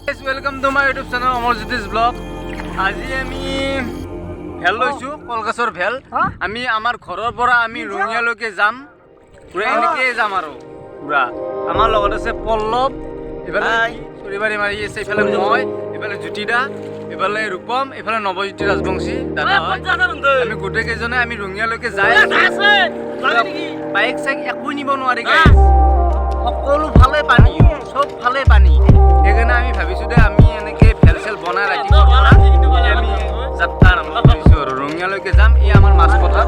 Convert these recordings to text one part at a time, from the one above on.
Welcome to my YouTube channel Amarjyotish blog. आज आमी भेल लैसु कलगछर भेल। आमी आमार घৰৰ পৰা आमी ৰঙিয়ালৈকে যাম। পুৰা এনেকৈ যাম আৰু পুৰা আমাৰ লগত আছে পল্লৱ, এফালে চৰিবাৰী মাৰি আছে, এফালে মই, এফালে জ্যোতিদা, এফালে ৰূপম, এফালে নৱজ্যোতি ৰাজবংশী দাদা হয়। আমি গোটেইকেইজনে আমি ৰঙিয়ালৈকে যাই আছো। বাইক চাইক একো নিব নোৱাৰি গাইজ, সকলো ফালে পানী, সব ফালে পানী। সেইকাৰণে আমি ভাবিছোঁ যে আমি এনেকৈ ভেল চেল বনাই ৰাতিপুৱা আমি যাত্ৰা আৰম্ভ কৰিছোঁ আৰু ৰঙিয়ালৈকে যাম। ই আমাৰ মাছ পথাৰ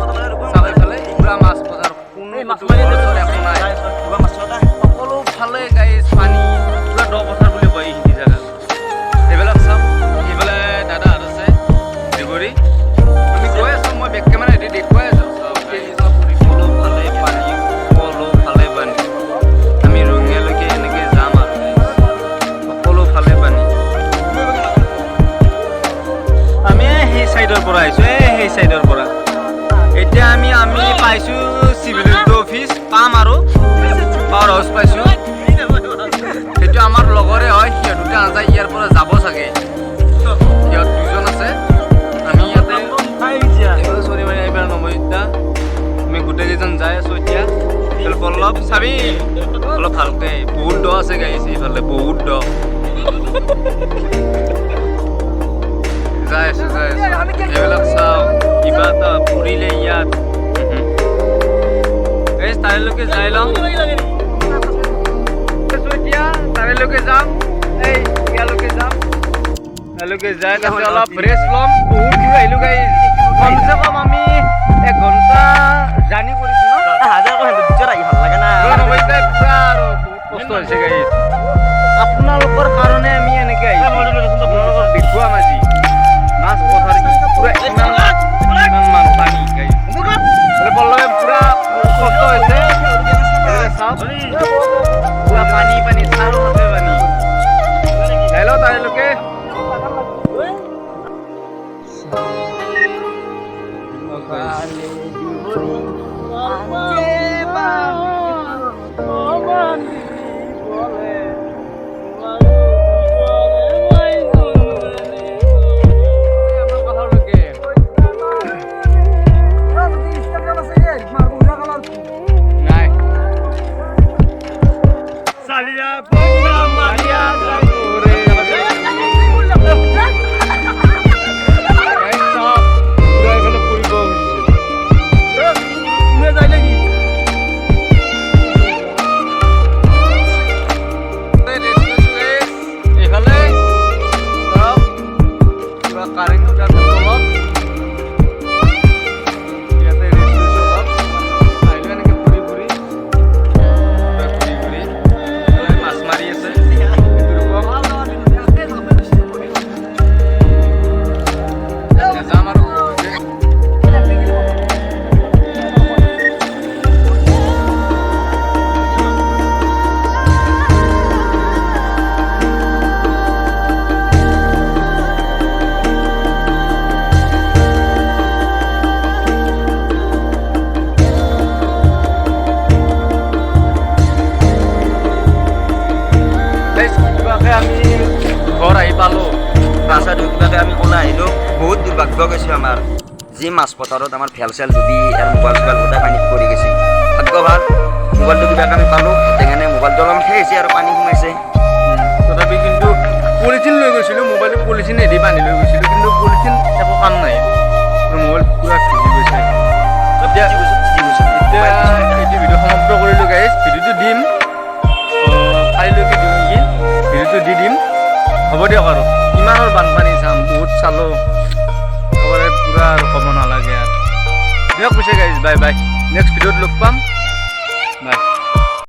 চাৰিওফালে পুৰা মাছ পথাৰ, কোনো একো নাই, সকলো ফালে গাইজ পানী, পুৰা দ পথাৰ বুলি কয় এইখিনি জেগা। এইবিলাক চাওক, এইফালে দাদাহঁত আছে দেৱৰী। আমি গৈ আছোঁ, মই বেক কেমেৰা এটি দেখুৱাই আছোঁ। সকলো ফালে পানী, সকলো ফালে পানী। আমি ৰঙিয়ালৈকে এনেকৈ যাম আৰু সকলো ফালে পানী। আমি সেই চাইডৰ পৰা আহিছোঁ, সেই চাইডৰ পৰা। এতিয়া আমি পাইছোঁ চিভিল অফিচ, পাম আৰু পাৱাৰ হাউচ পাইছোঁ। সেইটো আমাৰ লগৰে হয়, সিহঁত দুটা নাযায়, ইয়াৰ পৰা যাব চাগে। সিহঁত দুজন আছে, আমি ইয়াতে চৰিমাৰি আহিব নৱজিতা, আমি গোটেইকেইজন যাই আছোঁ এতিয়া। পল্লৱ চাবি অলপ ভালকৈ, বহুত দ আছে গাইছ এইফালে, বহুত দ। যাই আছোঁ এইবিলাক চাওঁ, কিবা এটা ফুৰিলে ইয়াত তাৰেলৈকে যাই লওঁ। এতিয়া তাৰেলৈকে যাম, এই ইয়ালৈকে যাম, ইয়ালৈকে যাই তাতে অলপ ৰেষ্ট ল'ম। বহুত দূৰ আহিলোঁ গাইজ, কমচে কম আমি 1 ঘণ্টা জাৰ্ণি কৰিছোঁ ন। পুৰা আৰু বহুত কষ্ট হৈছে গাইজ, আপোনালোকৰ কাৰণে আমি এনেকৈ আহিছোঁ, আপোনালোকক দেখুৱাম আজি মাছ পথাৰ পুৰা ইমান মান পানী গাইজ। পল্লৱে পুৰা কষ্ট হৈছে, চাওক পুৰা পানী পানী, চাৰিওফালে পানী। হেল্ল' তাৰেলৈকে আমি ঘৰ আহি পালোঁ। ৰাস্তা দুটাকে আমি ওলাই আহিলোঁ। বহুত দুৰ্ভাগ্য গৈছে আমাৰ, যি মাছ পথাৰত আমাৰ ভেল চেল ডুবি আৰু মোবাইল চোবাইল গোটেই পানীত পৰি গৈছে। ভাগ্য ভাল, মোবাইলটো কিবাকে আমি পালোঁ, সেইকাৰণে মোবাইলটো অলপ খেলিছে আৰু পানী সোমাইছে। তথাপি কিন্তু পলিথিন লৈ গৈছিলোঁ, মোবাইলটো পলিথিন এদি বান্ধি লৈ গৈছিলোঁ, কিন্তু পলিথিন একো কাম নাই, মোবাইল পুৰা ভিজি গৈছে। এতিয়া এইটো ভিডিঅ' সমাপ্ত কৰিলোঁ গাইজ। ভিডিঅ'টো দিম কাইলৈকে দিম নেকি, ভিডিঅ'টো দি দিম। হ'ব দিয়ক আৰু ইমানৰ বানপানী চাম, বহুত চালোঁ, একেবাৰে পূৰা আৰু ক'ব নালাগে আৰু। দিয়ক পিছে গাইজ, বাই বাই, নেক্সট ভিডিঅ'ত লগ পাম।